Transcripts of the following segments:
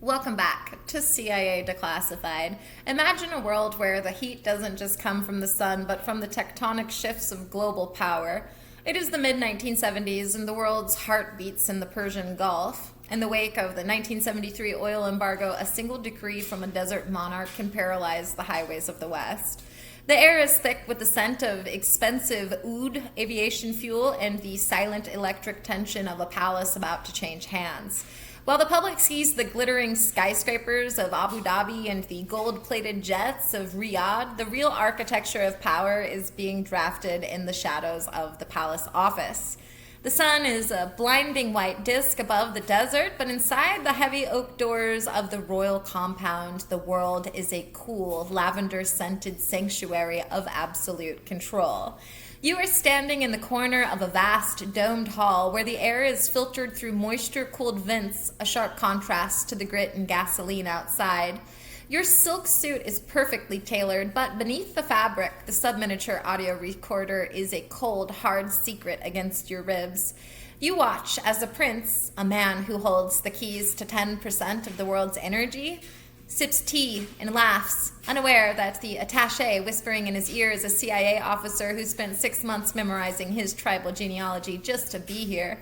Welcome back to CIA Declassified. Imagine a world where the heat doesn't just come from the sun, but from the tectonic shifts of global power. It is the mid-1970s, and the world's heart beats in the Persian Gulf. In the wake of the 1973 oil embargo, a single decree from a desert monarch can paralyze the highways of the West. The air is thick with the scent of expensive oud, aviation fuel, and the silent electric tension of a palace about to change hands. While the public sees the glittering skyscrapers of Abu Dhabi and the gold-plated jets of Riyadh, the real architecture of power is being drafted in the shadows of the palace office. The sun is a blinding white disk above the desert, but inside the heavy oak doors of the royal compound, the world is a cool, lavender-scented sanctuary of absolute control. You are standing in the corner of a vast domed hall where the air is filtered through moisture-cooled vents, a sharp contrast to the grit and gasoline outside. Your silk suit is perfectly tailored, but beneath the fabric, the subminiature audio recorder is a cold, hard secret against your ribs. You watch as a prince, a man who holds the keys to 10% of the world's energy, sips tea and laughs, unaware that the attaché whispering in his ear is a CIA officer who spent 6 months memorizing his tribal genealogy just to be here.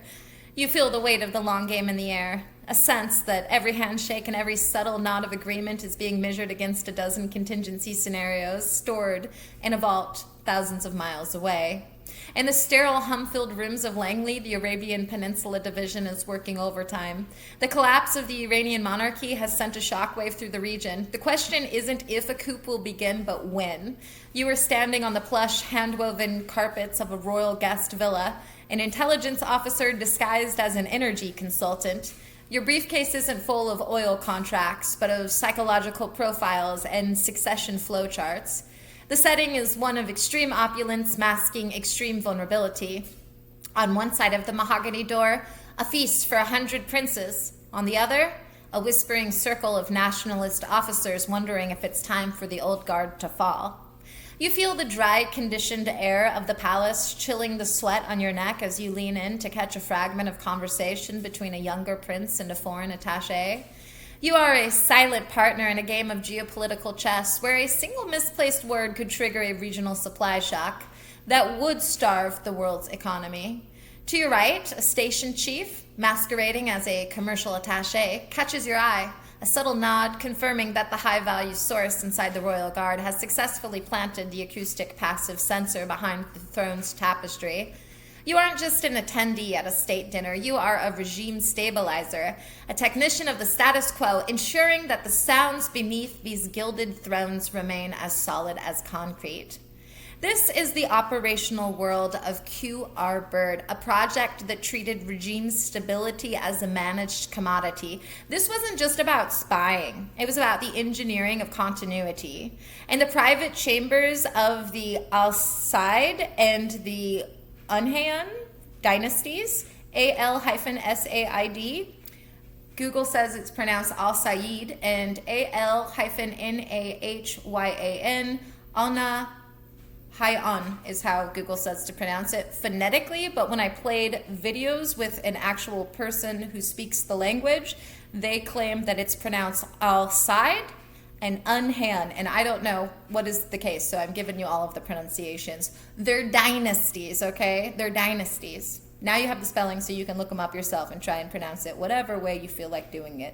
You feel the weight of the long game in the air, a sense that every handshake and every subtle nod of agreement is being measured against a dozen contingency scenarios stored in a vault thousands of miles away. In the sterile, hum-filled rooms of Langley, the Arabian Peninsula division is working overtime. The collapse of the Iranian monarchy has sent a shockwave through the region. The question isn't if a coup will begin, but when. You are standing on the plush, hand-woven carpets of a royal guest villa, an intelligence officer disguised as an energy consultant. Your briefcase isn't full of oil contracts, but of psychological profiles and succession flowcharts. The setting is one of extreme opulence masking extreme vulnerability. On one side of the mahogany door, a feast for 100 princes. On the other, a whispering circle of nationalist officers wondering if it's time for the old guard to fall. You feel the dry, conditioned air of the palace chilling the sweat on your neck as you lean in to catch a fragment of conversation between a younger prince and a foreign attaché. You are a silent partner in a game of geopolitical chess where a single misplaced word could trigger a regional supply shock that would starve the world's economy. To your right, a station chief, masquerading as a commercial attaché, catches your eye, a subtle nod confirming that the high-value source inside the royal guard has successfully planted the acoustic passive sensor behind the throne's tapestry. You aren't just an attendee at a state dinner, you are a regime stabilizer, a technician of the status quo, ensuring that the sounds beneath these gilded thrones remain as solid as concrete. This is the operational world of QRBIRD, a project that treated regime stability as a managed commodity. This wasn't just about spying. It was about the engineering of continuity. In the private chambers of the Al-Said and the Unhayan dynasties, Al-Said, Google says it's pronounced Al-Said, and Al-Nahyan, Al-Nahyan is how Google says to pronounce it phonetically, but when I played videos with an actual person who speaks the language, they claim that it's pronounced Al-Said and Unhan, and I don't know what is the case, so I'm giving you all of the pronunciations. They're dynasties, okay? They're dynasties. Now you have the spelling so you can look them up yourself and try and pronounce it whatever way you feel like doing it.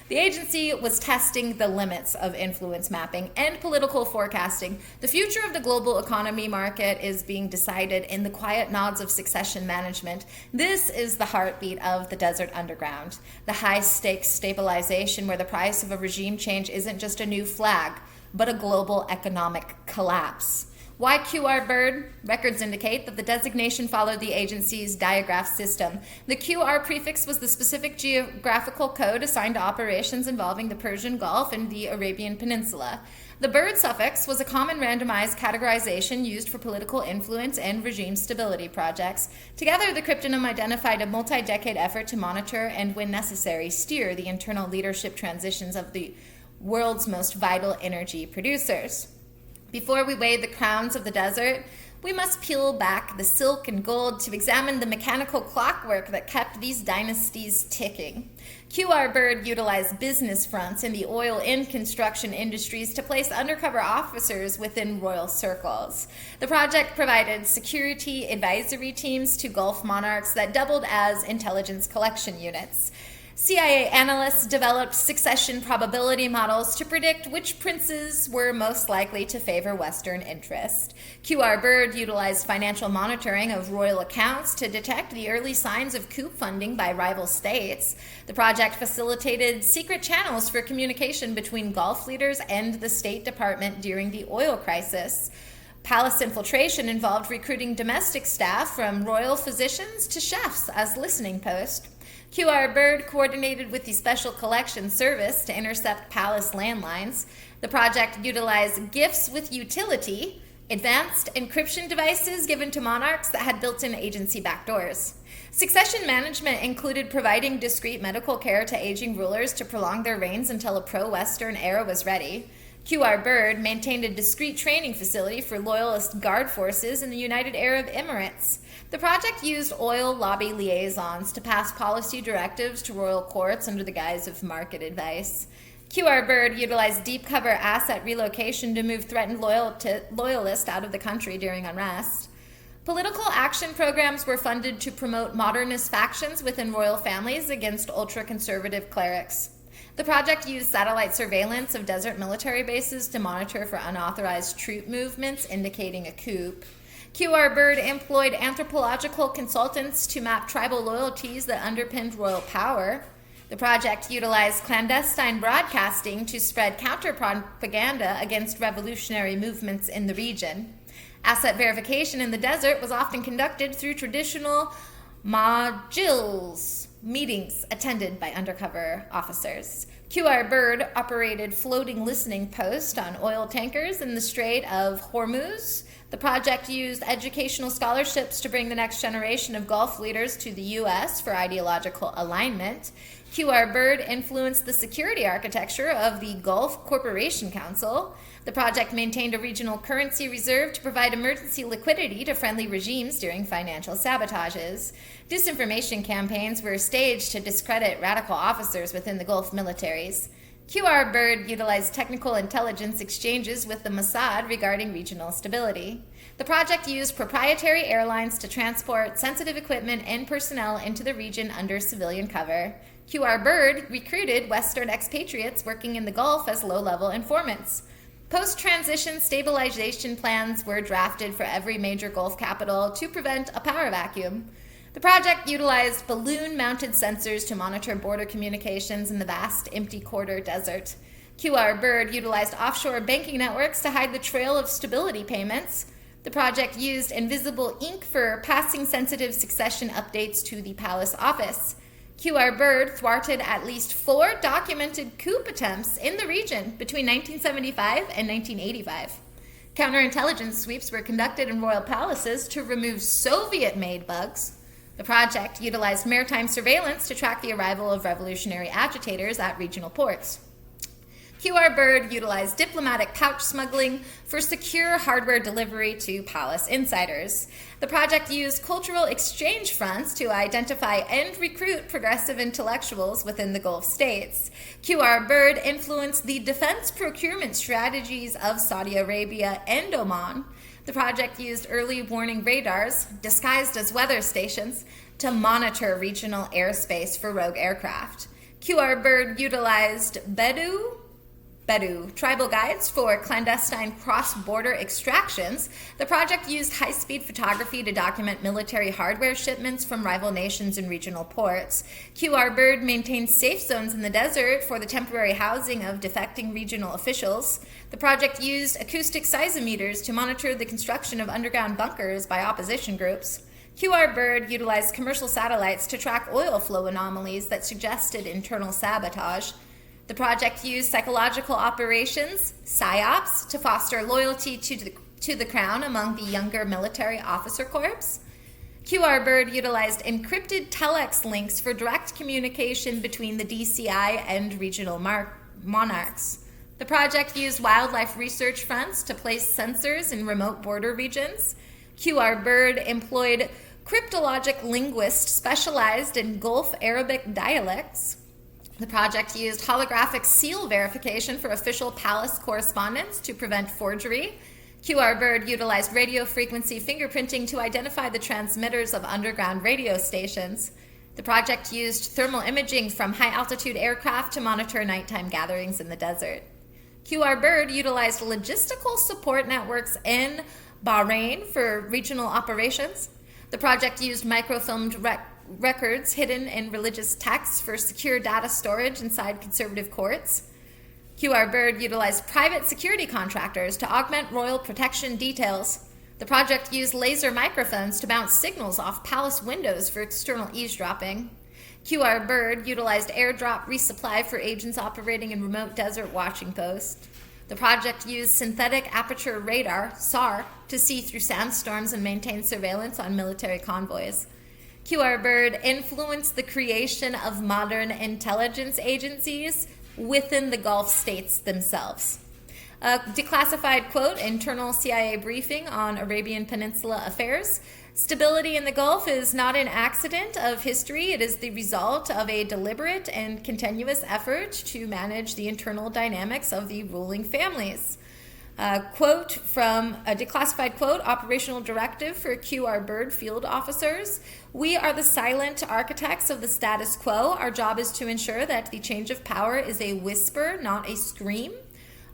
The agency was testing the limits of influence mapping and political forecasting. The future of the global economy market is being decided in the quiet nods of succession management. This is the heartbeat of the desert underground, the high-stakes stabilization where the price of a regime change isn't just a new flag, but a global economic collapse. Why QRBIRD? Records indicate that the designation followed the agency's diagraph system. The QR prefix was the specific geographical code assigned to operations involving the Persian Gulf and the Arabian Peninsula. The bird suffix was a common randomized categorization used for political influence and regime stability projects. Together, the cryptonym identified a multi-decade effort to monitor and, when necessary, steer the internal leadership transitions of the world's most vital energy producers. Before we weighed the crowns of the desert, we must peel back the silk and gold to examine the mechanical clockwork that kept these dynasties ticking. QRBIRD utilized business fronts in the oil and construction industries to place undercover officers within royal circles. The project provided security advisory teams to Gulf monarchs that doubled as intelligence collection units. CIA analysts developed succession probability models to predict which princes were most likely to favor Western interest. QRBIRD utilized financial monitoring of royal accounts to detect the early signs of coup funding by rival states. The project facilitated secret channels for communication between Gulf leaders and the State Department during the oil crisis. Palace-Infiltration involved recruiting domestic staff from royal physicians to chefs as listening post. QRBIRD coordinated with the Special Collection Service to intercept palace landlines. The project utilized gifts with utility, advanced encryption devices given to monarchs that had built-in agency backdoors. Succession management included providing discreet medical care to aging rulers to prolong their reigns until a pro-Western era was ready. QRBIRD maintained a discreet training facility for loyalist guard forces in the United Arab Emirates. The project used Oil-Lobby-Liaisons to pass policy directives to royal courts under the guise of market advice. QRBIRD utilized deep cover asset relocation to move threatened loyalists out of the country during unrest. Political action programs were funded to promote modernist factions within royal families against ultra-conservative clerics. The project used satellite surveillance of desert military bases to monitor for unauthorized troop movements indicating a coup. QRBIRD employed anthropological consultants to map tribal loyalties that underpinned royal power. The project utilized clandestine broadcasting to spread counter-propaganda against revolutionary movements in the region. Asset verification in the desert was often conducted through traditional majlis, meetings attended by undercover officers. QRBIRD operated floating listening posts on oil tankers in the Strait of Hormuz. The project used educational scholarships to bring the next generation of Gulf leaders to the U.S. for ideological alignment. QRBIRD influenced the security architecture of the Gulf Corporation Council. The project maintained a regional currency reserve to provide emergency liquidity to friendly regimes during financial sabotages. Disinformation campaigns were staged to discredit radical officers within the Gulf militaries. QRBIRD utilized technical intelligence exchanges with the Mossad regarding regional stability. The project used proprietary airlines to transport sensitive equipment and personnel into the region under civilian cover. QRBIRD recruited Western expatriates working in the Gulf as low-level informants. Post-transition stabilization plans were drafted for every major Gulf capital to prevent a power vacuum. The project utilized balloon-mounted sensors to monitor border communications in the vast empty quarter desert. QRBIRD utilized offshore banking networks to hide the trail of stability payments. The project used invisible ink for passing sensitive succession updates to the palace office. QRBIRD thwarted at least 4 documented coup attempts in the region between 1975 and 1985. Counterintelligence sweeps were conducted in royal palaces to remove Soviet-made bugs. The project utilized maritime surveillance to track the arrival of revolutionary agitators at regional ports. QRBIRD utilized diplomatic pouch smuggling for secure hardware delivery to palace insiders. The project used cultural exchange fronts to identify and recruit progressive intellectuals within the Gulf states. QRBIRD influenced the defense procurement strategies of Saudi Arabia and Oman. The project used early warning radars, disguised as weather stations, to monitor regional airspace for rogue aircraft. QRBIRD utilized Bedou tribal guides for clandestine cross-border extractions. The project used high-speed photography to document military hardware shipments from rival nations and regional ports. QRBIRD maintained safe zones in the desert for the temporary housing of defecting regional officials. The project used acoustic seismometers to monitor the construction of underground bunkers by opposition groups. QRBIRD utilized commercial satellites to track oil flow anomalies that suggested internal sabotage. The project used psychological operations, PSYOPs, to foster loyalty to the crown among the younger military officer corps. QRBIRD utilized encrypted telex links for direct communication between the DCI and regional monarchs. The project used wildlife research fronts to place sensors in remote border regions. QRBIRD employed cryptologic linguists specialized in Gulf Arabic dialects. The project used holographic seal verification for official palace correspondence to prevent forgery. QRBIRD utilized radio frequency fingerprinting to identify the transmitters of underground radio stations. The project used thermal imaging from high-altitude aircraft to monitor nighttime gatherings in the desert. QRBIRD utilized logistical support networks in Bahrain for regional operations. The project used microfilmed records hidden in religious texts for secure data storage inside conservative courts. QRBIRD utilized private security contractors to augment royal protection details. The project used laser microphones to bounce signals off palace windows for external eavesdropping. QRBIRD utilized airdrop resupply for agents operating in remote desert watching posts. The project used synthetic aperture radar, SAR, to see through sandstorms and maintain surveillance on military convoys. QRBIRD influenced the creation of modern intelligence agencies within the Gulf states themselves. A declassified quote, internal CIA briefing on Arabian Peninsula affairs. Stability in the Gulf is not an accident of history. It is the result of a deliberate and continuous effort to manage the internal dynamics of the ruling families. Quote from a declassified quote, operational directive for QRBIRD field officers. We are the silent architects of the status quo. Our job is to ensure that the change of power is a whisper, not a scream.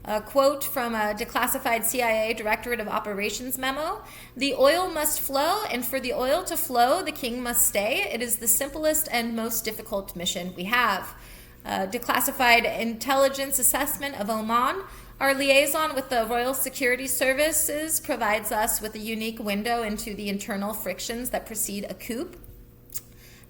A quote from a declassified CIA Directorate of Operations memo. The oil must flow, and for the oil to flow, the king must stay. It is the simplest and most difficult mission we have. Declassified intelligence assessment of Oman. Our liaison with the Royal Security Services provides us with a unique window into the internal frictions that precede a coup.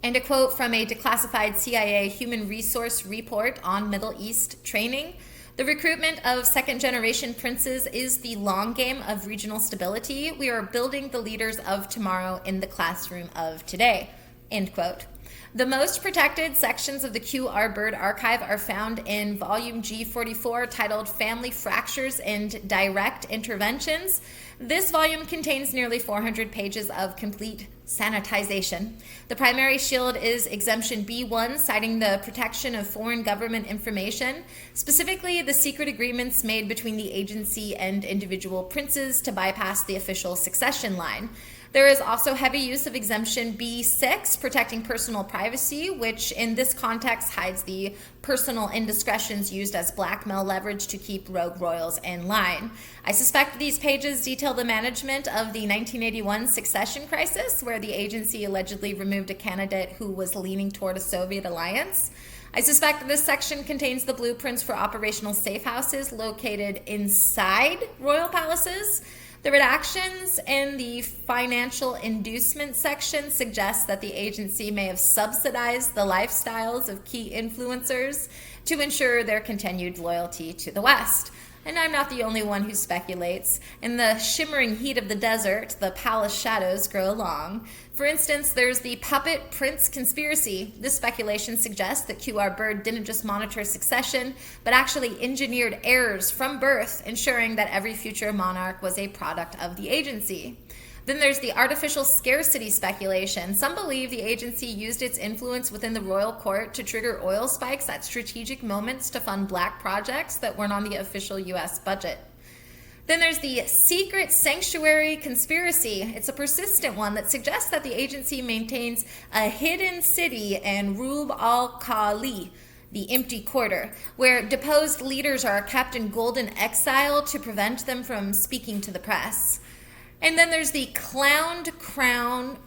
And a quote from a declassified CIA Human Resource Report on Middle East training. The recruitment of second-generation princes is the long game of regional stability. We are building the leaders of tomorrow in the classroom of today. End quote. The most protected sections of the QRBIRD archive are found in volume G44 titled Family Fractures and Direct Interventions. This volume contains nearly 400 pages of complete sanitization. The primary shield is exemption B1, citing the protection of foreign government information, specifically the secret agreements made between the agency and individual princes to bypass the official succession line. There is also heavy use of exemption B6, protecting personal privacy, which in this context hides the personal indiscretions used as blackmail leverage to keep rogue royals in line. I suspect these pages detail the management of the 1981 succession crisis, where the agency allegedly removed a candidate who was leaning toward a Soviet alliance. I suspect this section contains the blueprints for operational safe houses located inside royal palaces. The redactions in the financial inducement section suggest that the agency may have subsidized the lifestyles of key influencers to ensure their continued loyalty to the West. And I'm not the only one who speculates. In the shimmering heat of the desert, the palace shadows grow long. For instance, there's the puppet prince conspiracy. This speculation suggests that QRBIRD didn't just monitor succession, but actually engineered heirs from birth, ensuring that every future monarch was a product of the agency. Then there's the artificial scarcity speculation. Some believe the agency used its influence within the royal court to trigger oil spikes at strategic moments to fund black projects that weren't on the official U.S. budget. Then there's the secret sanctuary conspiracy. It's a persistent one that suggests that the agency maintains a hidden city in Rub al-Khali, the empty quarter, where deposed leaders are kept in golden exile to prevent them from speaking to the press. And then there's the cloned crown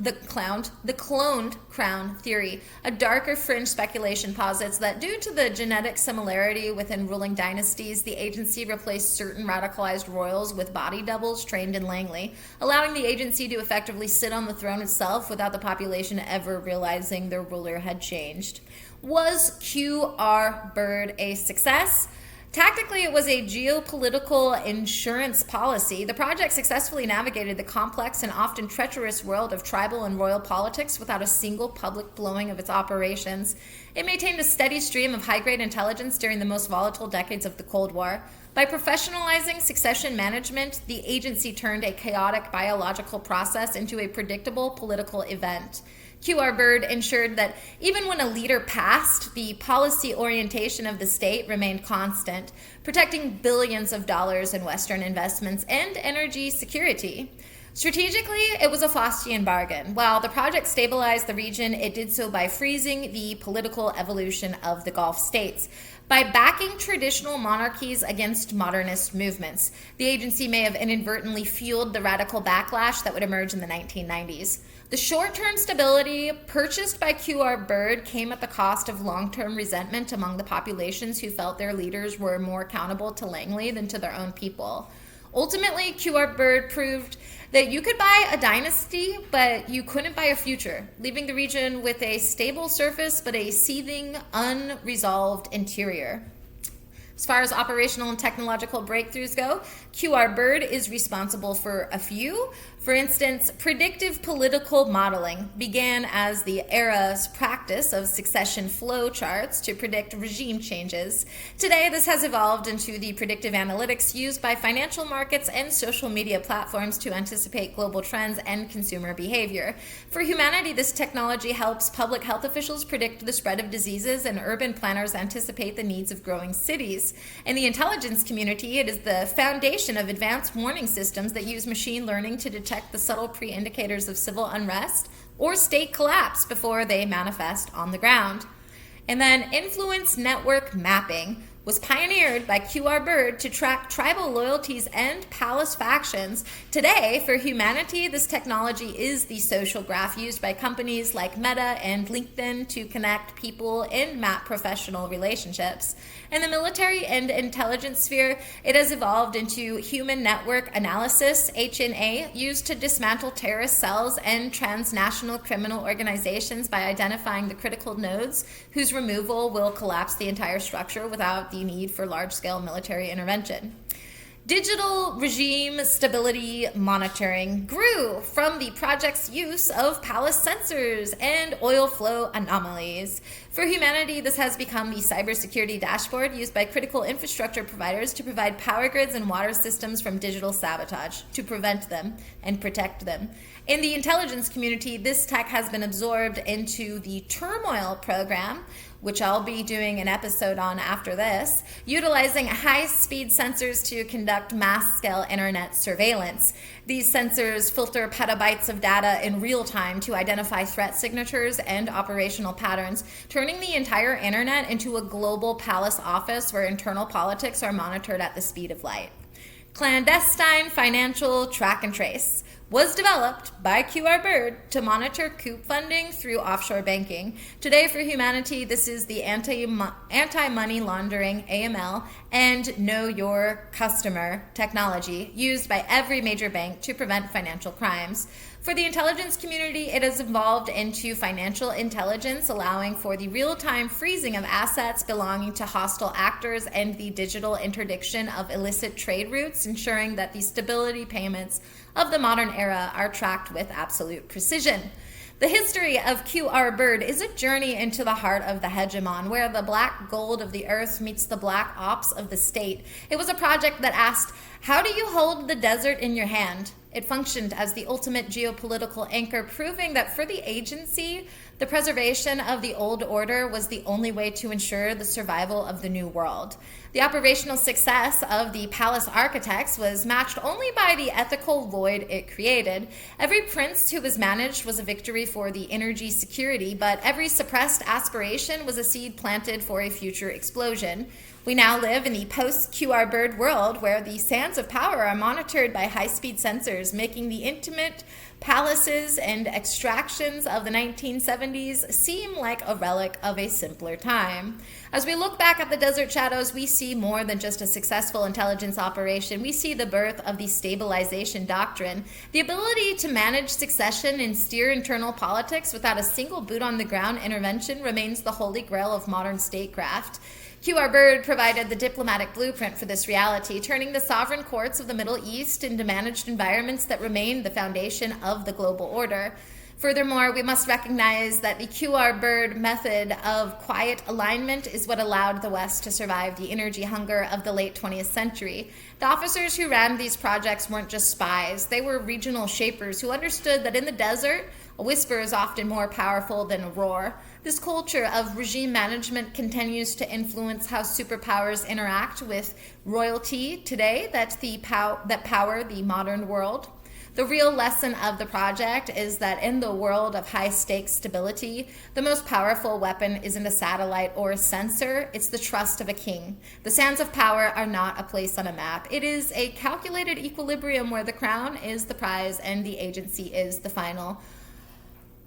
theory. A darker fringe speculation posits that due to the genetic similarity within ruling dynasties, the agency replaced certain radicalized royals with body doubles trained in Langley, allowing the agency to effectively sit on the throne itself without the population ever realizing their ruler had changed. Was QRBIRD a success? Tactically, it was a geopolitical insurance policy. The project successfully navigated the complex and often treacherous world of tribal and royal politics without a single public blowing of its operations. It maintained a steady stream of high-grade intelligence during the most volatile decades of the Cold War. By professionalizing succession management, the agency turned a chaotic biological process into a predictable political event. QRBIRD ensured that even when a leader passed, the policy orientation of the state remained constant, protecting billions of dollars in Western investments and energy security. Strategically, it was a Faustian bargain. While the project stabilized the region, it did so by freezing the political evolution of the Gulf states. By backing traditional monarchies against modernist movements, the agency may have inadvertently fueled the radical backlash that would emerge in the 1990s. The short-term stability purchased by QRBIRD came at the cost of long-term resentment among the populations who felt their leaders were more accountable to Langley than to their own people. Ultimately, QRBIRD proved that you could buy a dynasty, but you couldn't buy a future, leaving the region with a stable surface but a seething, unresolved interior. As far as operational and technological breakthroughs go, QRBIRD is responsible for a few. For instance, predictive political modeling began as the era's practice of succession flow charts to predict regime changes. Today, this has evolved into the predictive analytics used by financial markets and social media platforms to anticipate global trends and consumer behavior. For humanity, this technology helps public health officials predict the spread of diseases and urban planners anticipate the needs of growing cities. In the intelligence community, it is the foundation of advanced warning systems that use machine learning to detect the subtle pre-indicators of civil unrest or state collapse before they manifest on the ground. And then influence network mapping was pioneered by QRBIRD to track tribal loyalties and palace factions. Today, for humanity, this technology is the social graph used by companies like Meta and LinkedIn to connect people and map professional relationships. In the military and intelligence sphere, it has evolved into human network analysis, HNA, used to dismantle terrorist cells and transnational criminal organizations by identifying the critical nodes whose removal will collapse the entire structure without the need for large-scale military intervention. Digital regime stability monitoring grew from the project's use of Palace sensors and oil flow anomalies. For humanity, this has become the cybersecurity dashboard used by critical infrastructure providers to provide power grids and water systems from digital sabotage, to prevent them and protect them. In the intelligence community, this tech has been absorbed into the Turmoil program, which I'll be doing an episode on after this, utilizing high-speed sensors to conduct mass-scale internet surveillance. These sensors filter petabytes of data in real time to identify threat signatures and operational patterns, turning the entire internet into a global palace office where internal politics are monitored at the speed of light. Clandestine financial track and trace was developed by QRBIRD to monitor coup funding through offshore banking. Today, for humanity, this is the anti-money laundering, AML, and know your customer technology used by every major bank to prevent financial crimes. For the intelligence community, it has evolved into financial intelligence, allowing for the real-time freezing of assets belonging to hostile actors and the digital interdiction of illicit trade routes, ensuring that the stability payments of the modern era are tracked with absolute precision. The history of QRBIRD is a journey into the heart of the hegemon, where the black gold of the earth meets the black ops of the state. It was a project that asked, how do you hold the desert in your hand? It functioned as the ultimate geopolitical anchor, proving that for the agency, the preservation of the old order was the only way to ensure the survival of the new world. The operational success of the palace architects was matched only by the ethical void it created. Every prince who was managed was a victory for the energy security, but every suppressed aspiration was a seed planted for a future explosion. We now live in the post-QRBIRD world where the sands of power are monitored by high-speed sensors, making the intimate palaces and extractions of the 1970s seem like a relic of a simpler time. As we look back at the desert shadows, we see more than just a successful intelligence operation. We see the birth of the stabilization doctrine. The ability to manage succession and steer internal politics without a single boot-on-the-ground intervention remains the holy grail of modern statecraft. QRBIRD provided the diplomatic blueprint for this reality, turning the sovereign courts of the Middle East into managed environments that remain the foundation of the global order. Furthermore, we must recognize that the QRBIRD method of quiet alignment is what allowed the West to survive the energy hunger of the late 20th century. The officers who ran these projects weren't just spies, they were regional shapers who understood that in the desert, a whisper is often more powerful than a roar. This culture of regime management continues to influence how superpowers interact with royalty today that power the modern world. The real lesson of the project is that in the world of high-stakes stability, the most powerful weapon isn't a satellite or a sensor, it's the trust of a king. The sands of power are not a place on a map. It is a calculated equilibrium where the crown is the prize and the agency is the final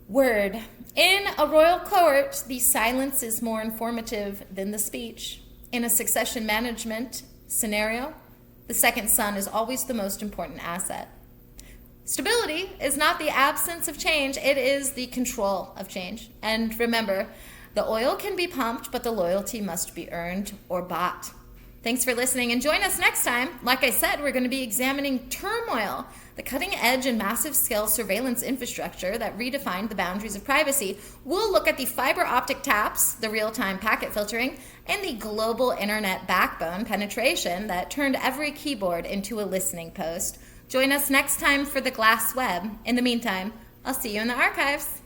word. In a royal court, the silence is more informative than the speech. In a succession management scenario, the second son is always the most important asset. Stability is not the absence of change, it is the control of change. And remember, the oil can be pumped, but the loyalty must be earned or bought. Thanks for listening, and join us next time. Like I said, we're going to be examining turmoil, the cutting-edge and massive-scale surveillance infrastructure that redefined the boundaries of privacy. We'll look at the fiber optic taps, the real-time packet filtering, and the global internet backbone penetration that turned every keyboard into a listening post. Join us next time for the Glass Web. In the meantime, I'll see you in the archives.